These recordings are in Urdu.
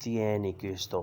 tieni questo।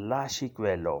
lasci quello,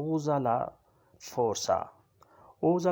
usa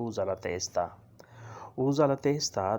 usa la testa,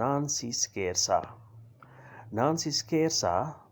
non si scherza,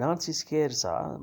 non si scherza,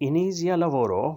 inizia lavoro,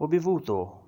ho bevuto,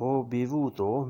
ho bevuto,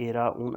era un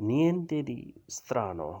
niente di strano,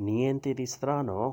niente di strano,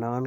non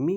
mi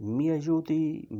mi aiuti,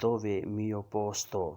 dove mio posto,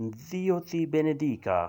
Dio ti benedica,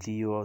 Dio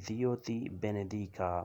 Dio ti benedica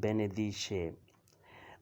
benedice।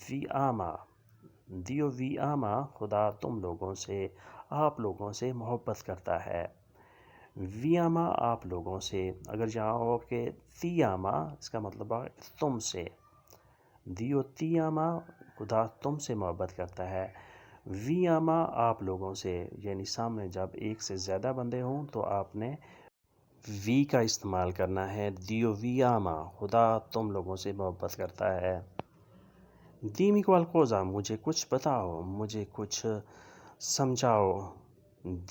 vi ama, دیو وی آما خدا تم لوگوں سے آپ لوگوں سے محبت کرتا ہے. وی آما آپ لوگوں سے. اگر جہاں ہو کہ تی آما اس کا مطلب ہے تم سے. دیو تی آما خدا تم سے محبت کرتا ہے. وی آما آپ لوگوں سے، یعنی سامنے جب ایک سے زیادہ بندے ہوں تو آپ نے وی کا استعمال کرنا ہے. دیو وی آما خدا تم لوگوں سے محبت کرتا ہے. دیمی کوالکوزا مجھے کچھ بتاؤ، مجھے کچھ سمجھاؤ.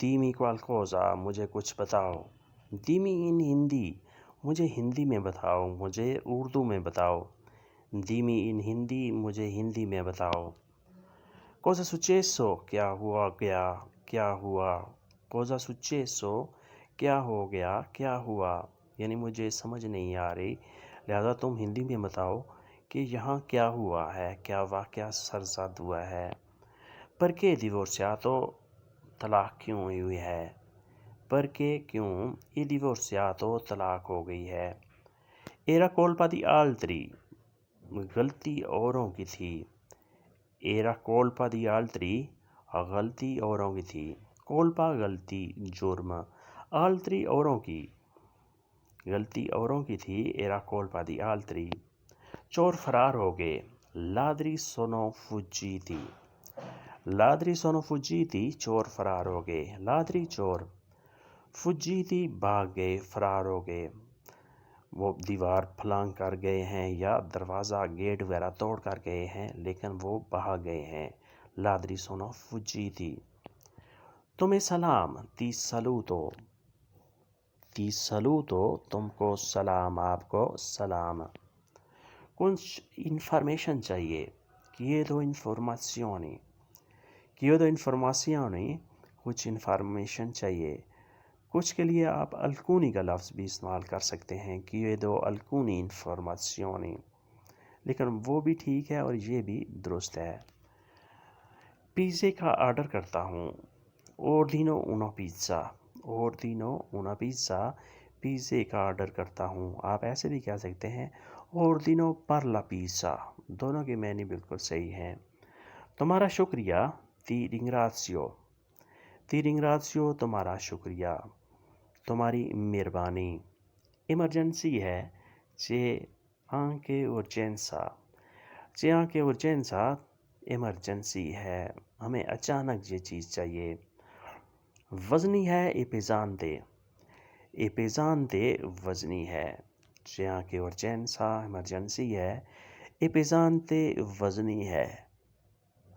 دیمی کوالکوزا مجھے کچھ بتاؤ. دیمی ان ہندی مجھے ہندی میں بتاؤ، مجھے اردو میں بتاؤ. دیمی ان ہندی مجھے ہندی میں بتاؤ. کوزا سوچیسو کیا ہوا گیا، کیا ہوا. کوزا سوچیسو کیا ہو گیا، کیا ہوا. یعنی مجھے سمجھ نہیں آ رہی، لہذا تم ہندی میں بتاؤ کہ یہاں کیا ہوا ہے، کیا واقعہ سرزد ہوا ہے. پرکے دیورسیاتو طلاق کیوں ہوئی ہے. پرکے کیوں یہ دیورسیاتو طلاق ہو گئی ہے. ایرا کولپا دی آلتری غلطی اوروں کی تھی. ایرا کولپا دی آلتری غلطی اوروں کی تھی. کولپا غلطی، جرم. آلتری اوروں کی، غلطی اوروں کی تھی. ایرا کولپا دی آلتری. چور فرار ہو گئے. لادری سونو فجیتی. لادری سونو فجیتی چور فرار ہو گئے. لادری چور. فجیتی بھاگ گئے، فرار ہو گئے. وہ دیوار پھلانگ کر گئے ہیں یا دروازہ گیٹ وغیرہ توڑ کر گئے ہیں، لیکن وہ بھاگ گئے ہیں. لادری سونو فجیتی. تمہیں سلام. تی سلوتو. تی سلوتو تم کو سلام، آپ کو سلام. کچھ انفارمیشن چاہیے. chiedo informazioni. chiedo informazioni کچھ انفارمیشن چاہیے. کچھ کے لیے آپ الکونی کا لفظ بھی استعمال کر سکتے ہیں. chiedo alcuni informazioni، لیکن وہ بھی ٹھیک ہے اور یہ بھی درست ہے. پیزے کا آرڈر کرتا ہوں. ordino una pizza. ordino una pizza پیزے کا آرڈر کرتا ہوں. آپ ایسے بھی کہہ سکتے ہیں ordino per la pizza. دونوں کے معنی بالکل صحیح ہیں. تمہارا شکریہ. ti ringrazio. ti ringrazio تمہارا شکریہ. تمہاری مہربانی. ایمرجنسی ہے. c'è anche urgenza. c'è anche urgenza emergency ہے، ہمیں اچانک یہ چیز چاہیے. وزنی ہے. e pesante. e pesante وزنی ہے. c'è anche urgenza ایمرجنسی ہے. e pesante وزنی ہے.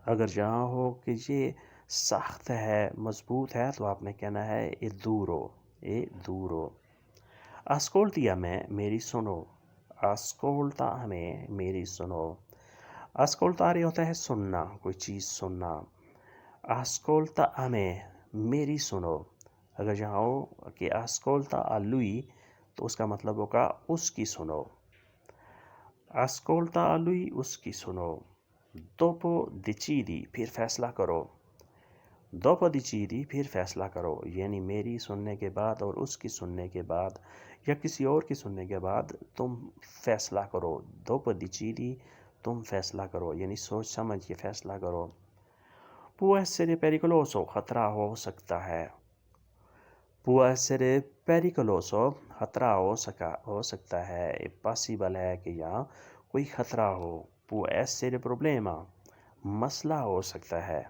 اگر جہاں ہو کہ یہ سخت ہے، مضبوط ہے، تو آپ نے کہنا ہے e duro. e duro. ascolti a me میری سنو. ascolta ہمیں میری سنو. ascoltare ہوتا ہے سننا، کوئی چیز سننا. ascolta a me میری سنو. اگر جہاں ہو کہ ascolta a lui تو اس کا مطلب ہوگا اس کی سنو. ascolta a lui اس کی سنو. dopo decidi پھر فیصلہ کرو. dopo decidi پھر فیصلہ کرو، یعنی میری سننے کے بعد اور اس کی سننے کے بعد یا کسی اور کی سننے کے بعد تم فیصلہ کرو. dopo decidi تم فیصلہ کرو، یعنی سوچ سمجھ کے فیصلہ کرو. può essere pericoloso خطرہ ہو سکتا ہے. può essere pericoloso خطرہ ہو سکتا ہے. پاسیبل ہے کہ یہاں کوئی خطرہ ہو. può essere problema مسئلہ ہو سکتا ہے.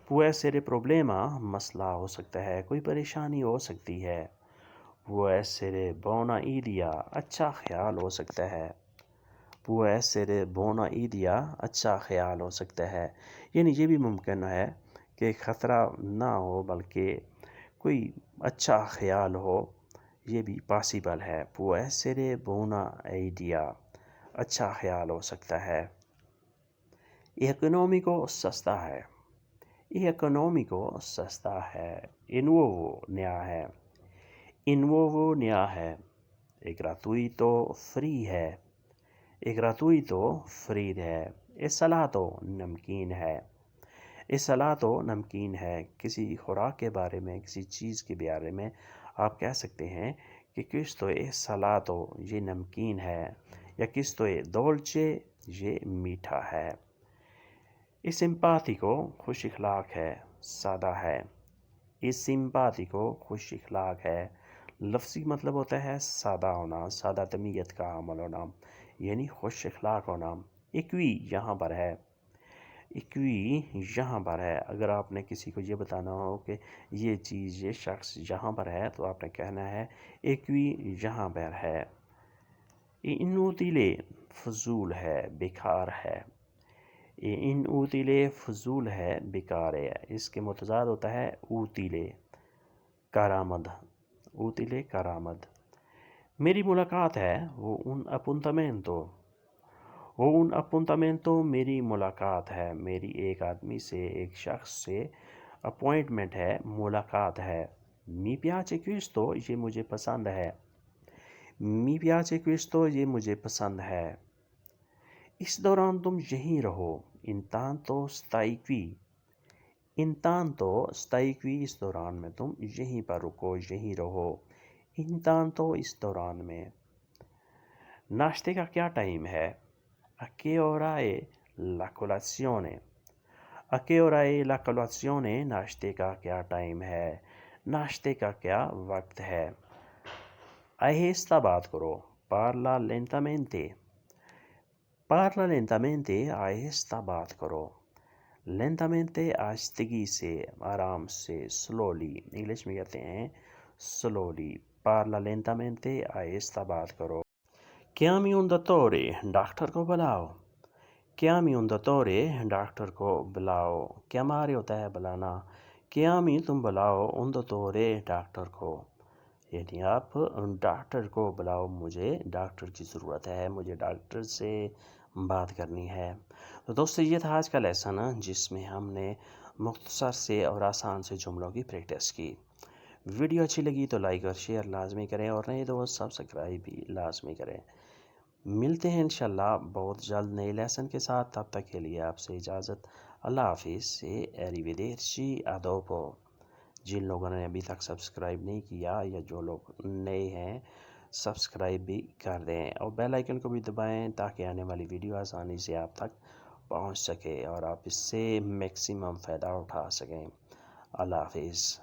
può essere problema مسئلہ ہو سکتا ہے، کوئی پریشانی ہو سکتی ہے. può essere buona idea اچھا خیال ہو سکتا ہے. può essere buona idea اچھا خیال ہو سکتا ہے، یعنی یہ بھی ممکن ہے کہ خطرہ نہ ہو بلکہ کوئی اچھا خیال ہو، یہ بھی پاسیبل ہے. può essere buona idea اچھا خیال ہو سکتا ہے. economico سستا ہے. economico سستا ہے. nuovo نیا ہے. nuovo نیا ہے. gratuito فری ہے. gratuito فری ہے. salato نمکین ہے. salato نمکین ہے. کسی خوراک کے بارے میں، کسی چیز کے بارے میں آپ کہہ سکتے ہیں کہ questo è salato یہ نمکین ہے، یا questo è dolce یہ میٹھا ہے. Es simpatico, خوش اخلاق ہے، سادہ ہے۔ Es simpatico، خوش اخلاق ہے۔ لفظی مطلب ہوتا ہے سادہ ہونا، سادہ طبیعت کا عمل ہونا، یعنی خوش اخلاق ہونا۔ ایکوی یہاں پر ہے، ایکوی یہاں پر ہے۔ اگر آپ نے کسی کو یہ بتانا ہو کہ یہ چیز، یہ شخص یہاں پر ہے، تو آپ نے کہنا ہے ایکوی یہاں پر ہے۔ انوتیلے، فضول ہے، بیکار ہے۔ انوتیلے فضول ہے، بیکار ہے۔ اس کے متضاد ہوتا ہے اوتیلے، کارآمد، اوتیلے کارآمد۔ میری ملاقات ہے، وہ ان اپنتامنتو، وہ ان اپنتامنتو میری ملاقات ہے۔ میری ایک آدمی سے، ایک شخص سے اپوائنٹمنٹ ہے، ملاقات ہے۔ می پیاچے کویستو، یہ مجھے پسند ہے۔ می پیاچے کویستو، یہ مجھے پسند ہے۔ اس دوران تم یہیں رہو۔ انتانتو ستائی کی، انتانتو ستائی کی، اس دوران میں تم یہیں پر رکو، یہیں رہو۔ انتانتو، اس دوران میں۔ ناشتے کا کیا ٹائم ہے؟ A che ora è la colazione؟ A che ora è la colazione؟ ناشتے کا کیا ٹائم ہے؟ ناشتے کا کیا وقت ہے؟ آہستہ بات کرو، parla lentamente، parla lentamente، آہستہ بات کرو۔ lentamente، آہستگی سے، آرام سے، slowly، انگلش میں کہتے ہیں slowly۔ parla lentamente، آہستہ بات کرو۔ chiami un dottore، ڈاکٹر کو بلاؤ۔ chiami un dottore، ڈاکٹر کو بلاؤ۔ chiamare ہوتا ہے بلانا، chiami تم بلاؤ، un dottore، ڈاکٹر کو، یعنی آپ ڈاکٹر کو بلاؤ، مجھے ڈاکٹر کی ضرورت ہے، مجھے ڈاکٹر سے بات کرنی ہے۔ تو دوستو، یہ تھا آج کا لیسن، جس میں ہم نے مختصر سے اور آسان سے جملوں کی پریکٹس کی۔ ویڈیو اچھی لگی تو لائک اور شیئر لازمی کریں، اور نئے دوست سبسکرائب بھی لازمی کریں۔ ملتے ہیں انشاءاللہ بہت جلد نئے لیسن کے ساتھ، تب تک کے لیے آپ سے اجازت، اللہ حافظ سے ایریویدرچی آدوپو۔ جن لوگوں نے ابھی تک سبسکرائب نہیں کیا یا جو لوگ نئے ہیں، سبسکرائب بھی کر دیں اور بیل آئیکن کو بھی دبائیں، تاکہ آنے والی ویڈیو آسانی سے آپ تک پہنچ سکے اور آپ اس سے میکسیمم فائدہ اٹھا سکیں۔ اللہ حافظ۔